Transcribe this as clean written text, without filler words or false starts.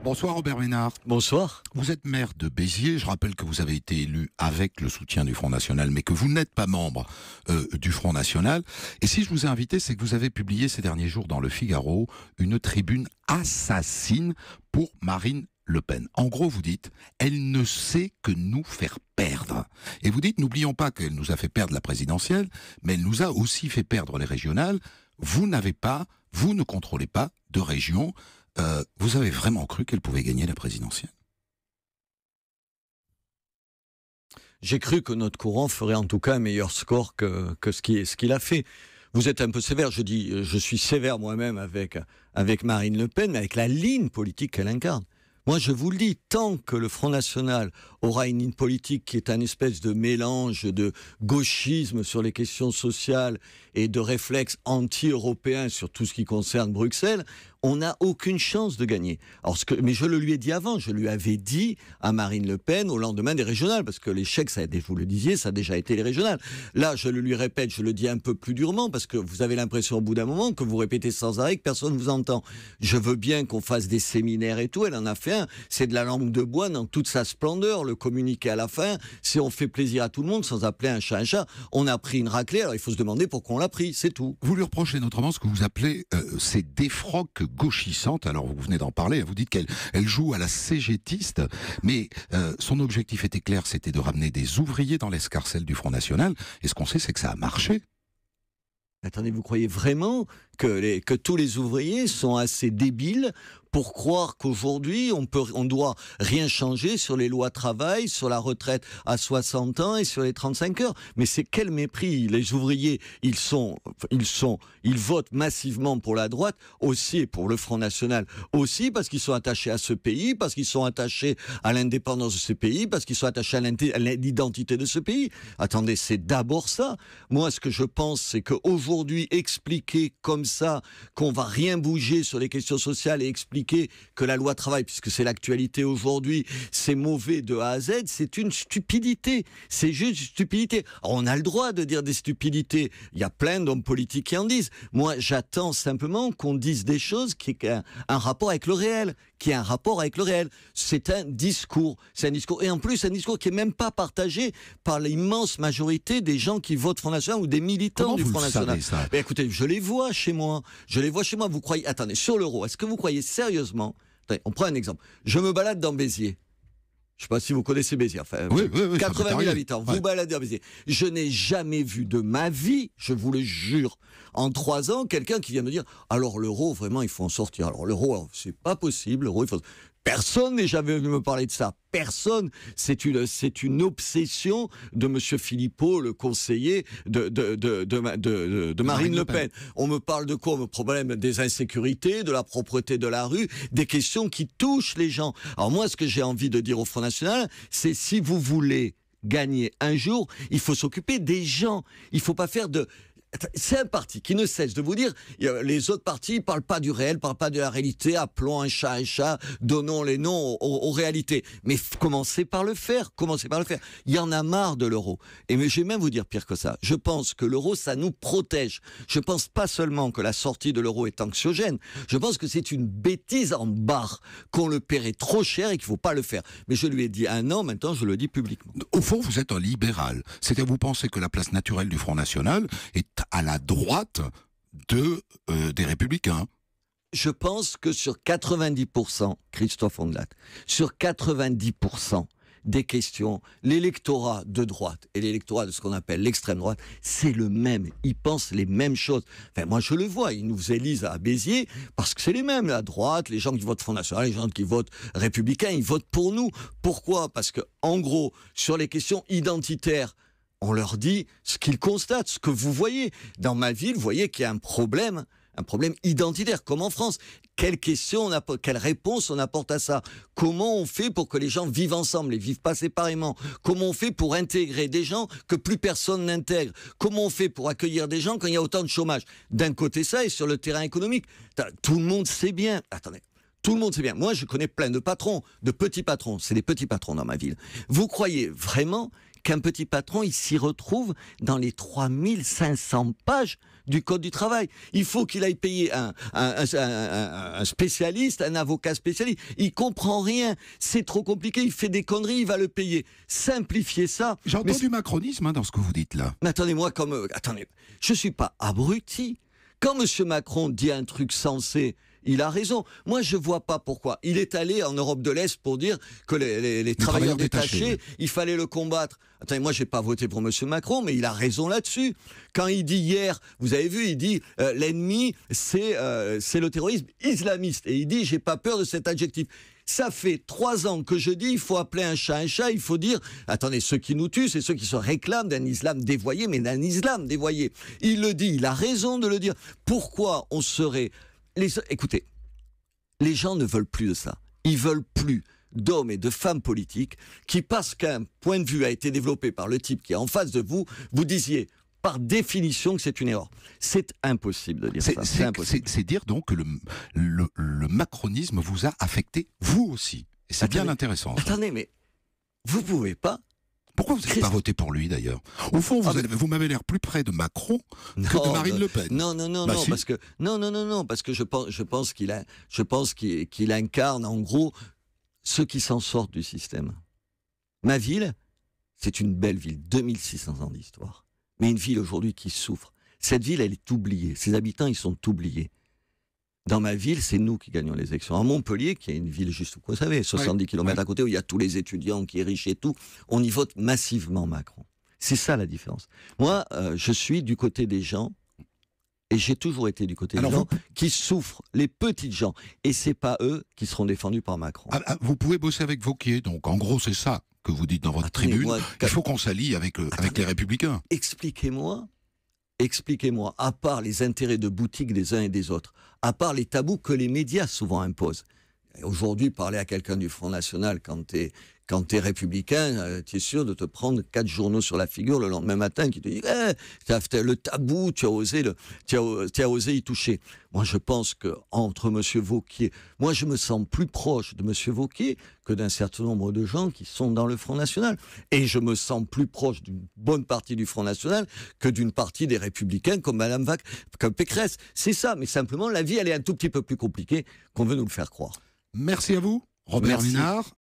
Bonsoir Robert Ménard. Bonsoir. Vous êtes maire de Béziers. Je rappelle que vous avez été élu avec le soutien du Front National, mais que vous n'êtes pas membre du Front National. Et si je vous ai invité, c'est que vous avez publié ces derniers jours dans Le Figaro une tribune assassine pour Marine Le Pen. En gros, vous dites, elle ne sait que nous faire perdre. Et vous dites, n'oublions pas qu'elle nous a fait perdre la présidentielle, mais elle nous a aussi fait perdre les régionales. Vous ne contrôlez pas de région. Vous avez vraiment cru qu'elle pouvait gagner la présidentielle ? J'ai cru que notre courant ferait en tout cas un meilleur score que ce qu'il a fait. Vous êtes un peu sévère, je suis sévère moi-même avec Marine Le Pen, mais avec la ligne politique qu'elle incarne. Moi, je vous le dis, tant que le Front National aura une ligne politique qui est un espèce de mélange de gauchisme sur les questions sociales et de réflexes anti-européens sur tout ce qui concerne Bruxelles, on n'a aucune chance de gagner. Mais je le lui ai dit avant, je lui avais dit à Marine Le Pen au lendemain des régionales, parce que l'échec, vous le disiez, ça a déjà été les régionales. Là, je le lui répète, je le dis un peu plus durement, parce que vous avez l'impression au bout d'un moment que vous répétez sans arrêt, que personne ne vous entend. Je veux bien qu'on fasse des séminaires et tout, elle en a fait un. C'est de la langue de bois dans toute sa splendeur, le communiqué à la fin. Si on fait plaisir à tout le monde sans appeler un chat, on a pris une raclée, alors il faut se demander pourquoi on l'a pris, c'est tout. Vous lui reprochez notamment ce que vous appelez ces défroques gauchissantes. Alors vous venez d'en parler, vous dites qu'elle joue à la cégétiste, mais son objectif était clair, c'était de ramener des ouvriers dans l'escarcelle du Front National, et ce qu'on sait, c'est que ça a marché. Attendez, vous croyez vraiment que tous les ouvriers sont assez débiles pour croire qu'aujourd'hui, on doit rien changer sur les lois travail, sur la retraite à 60 ans et sur les 35 heures. Mais c'est quel mépris. Les ouvriers, ils votent massivement pour la droite, aussi, et pour le Front National, aussi, parce qu'ils sont attachés à ce pays, parce qu'ils sont attachés à l'indépendance de ce pays, parce qu'ils sont attachés à l'identité de ce pays. Attendez, c'est d'abord ça. Moi, ce que je pense, c'est qu'aujourd'hui, expliquer comme ça qu'on va rien bouger sur les questions sociales et expliquer que la loi travail, puisque c'est l'actualité aujourd'hui, c'est mauvais de A à Z, c'est une stupidité. C'est juste une stupidité. Alors, on a le droit de dire des stupidités. Il y a plein d'hommes politiques qui en disent. Moi, j'attends simplement qu'on dise des choses qui aient un rapport avec le réel. C'est un discours. Et en plus, un discours qui n'est même pas partagé par l'immense majorité des gens qui votent Front National ou des militants du Front National. Mais écoutez, je les vois chez moi. Vous croyez... Attendez, sur l'euro, est-ce que vous croyez sérieusement... Attendez, on prend un exemple. Je me balade dans Béziers. Je ne sais pas si vous connaissez Béziers. Enfin, oui, 80 000 habitants. Vous baladez à Béziers. Je n'ai jamais vu de ma vie, je vous le jure, en 3 ans, quelqu'un qui vient me dire « Alors l'euro, vraiment, il faut en sortir. Alors l'euro, c'est pas possible. L'euro, il faut... » Personne n'est jamais venu me parler de ça. Personne. C'est une obsession de M. Philippot, le conseiller de Marine Le Pen. On me parle de quoi? Le problème des insécurités, de la propreté de la rue, des questions qui touchent les gens. Alors moi, ce que j'ai envie de dire au Front National, c'est si vous voulez gagner un jour, il faut s'occuper des gens. Il ne faut pas faire de... C'est un parti qui ne cesse de vous dire les autres partis ne parlent pas du réel, ne parlent pas de la réalité, appelons un chat, donnons les noms aux réalités. Mais commencez par le faire, Il y en a marre de l'euro. Et je vais même vous dire pire que ça. Je pense que l'euro, ça nous protège. Je ne pense pas seulement que la sortie de l'euro est anxiogène, je pense que c'est une bêtise en barre, qu'on le paierait trop cher et qu'il ne faut pas le faire. Mais je lui ai dit 1 an, maintenant je le dis publiquement. Au fond, vous êtes un libéral. C'est-à-dire vous pensez que la place naturelle du Front National est à la droite des Républicains. Je pense que sur 90%, Christophe Ondelat, sur 90% des questions, l'électorat de droite et l'électorat de ce qu'on appelle l'extrême droite, c'est le même. Ils pensent les mêmes choses. Enfin, moi, je le vois. Ils nous élisent à Béziers parce que c'est les mêmes. La droite, les gens qui votent Front National, les gens qui votent Républicains, ils votent pour nous. Pourquoi? Parce que, en gros, sur les questions identitaires, on leur dit ce qu'ils constatent, ce que vous voyez. Dans ma ville, vous voyez qu'il y a un problème identitaire, comme en France. Quelle réponse on apporte à ça? Comment on fait pour que les gens vivent ensemble et vivent pas séparément? Comment on fait pour intégrer des gens que plus personne n'intègre? Comment on fait pour accueillir des gens quand il y a autant de chômage? D'un côté ça, et sur le terrain économique, tout le monde sait bien. Attendez. Tout le monde sait bien. Moi, je connais plein de patrons, de petits patrons. C'est des petits patrons dans ma ville. Vous croyez vraiment qu'un petit patron, il s'y retrouve dans les 3500 pages du Code du travail. Il faut qu'il aille payer un spécialiste, un avocat spécialiste. Il comprend rien. C'est trop compliqué. Il fait des conneries, il va le payer. Simplifiez ça. J'entends du macronisme dans ce que vous dites là. Mais attendez-moi, attendez, je suis pas abruti. Quand M. Macron dit un truc sensé, il a raison. Moi, je vois pas pourquoi. Il est allé en Europe de l'Est pour dire que les travailleurs détachés, il fallait le combattre. Attendez, moi, j'ai pas voté pour M. Macron, mais il a raison là-dessus. Quand il dit hier, vous avez vu, il dit l'ennemi, c'est le terrorisme islamiste. Et il dit, j'ai pas peur de cet adjectif. Ça fait 3 ans que je dis, il faut appeler un chat, il faut dire, attendez, ceux qui nous tuent, c'est ceux qui se réclament d'un islam dévoyé, mais d'un islam dévoyé. Il le dit, il a raison de le dire. Pourquoi on serait... Écoutez, les gens ne veulent plus de ça. Ils veulent plus d'hommes et de femmes politiques qui, parce qu'un point de vue a été développé par le type qui est en face de vous, vous disiez par définition que c'est une erreur. C'est impossible de dire ça. C'est dire donc que le macronisme vous a affecté, vous aussi. Et c'est bien intéressant. Attendez, mais vous pouvez pas... Pourquoi vous n'avez pas voté pour lui, d'ailleurs? Au fond, vous m'avez l'air plus près de Macron que de Marine Le Pen. Non, si. parce que je pense qu'il incarne, en gros, ceux qui s'en sortent du système. Ma ville, c'est une belle ville, 2600 ans d'histoire. Mais une ville aujourd'hui qui souffre. Cette ville, elle est oubliée. Ses habitants, ils sont oubliés. Dans ma ville, c'est nous qui gagnons les élections. À Montpellier, qui est une ville juste, vous savez, 70 km à côté, où il y a tous les étudiants, qui est riche et tout, on y vote massivement Macron. C'est ça la différence. Moi, je suis du côté des gens, et j'ai toujours été du côté des gens qui souffrent, les petites gens. Et c'est pas eux qui seront défendus par Macron. Vous pouvez bosser avec Wauquiez, donc en gros, c'est ça que vous dites dans votre tribune. Il faut qu'on s'allie avec les Républicains. Expliquez-moi, à part les intérêts de boutique des uns et des autres, à part les tabous que les médias souvent imposent. Aujourd'hui, parler à quelqu'un du Front National quand t'es républicain, tu es sûr de te prendre 4 journaux sur la figure le lendemain matin qui te dit le tabou, tu as osé y toucher. Moi, je pense que entre M. Wauquiez, moi, je me sens plus proche de M. Wauquiez que d'un certain nombre de gens qui sont dans le Front National. Et je me sens plus proche d'une bonne partie du Front National que d'une partie des Républicains comme Mme comme Pécresse. C'est ça, mais simplement, la vie, elle est un tout petit peu plus compliquée qu'on veut nous le faire croire. Merci à vous, Robert Ménard.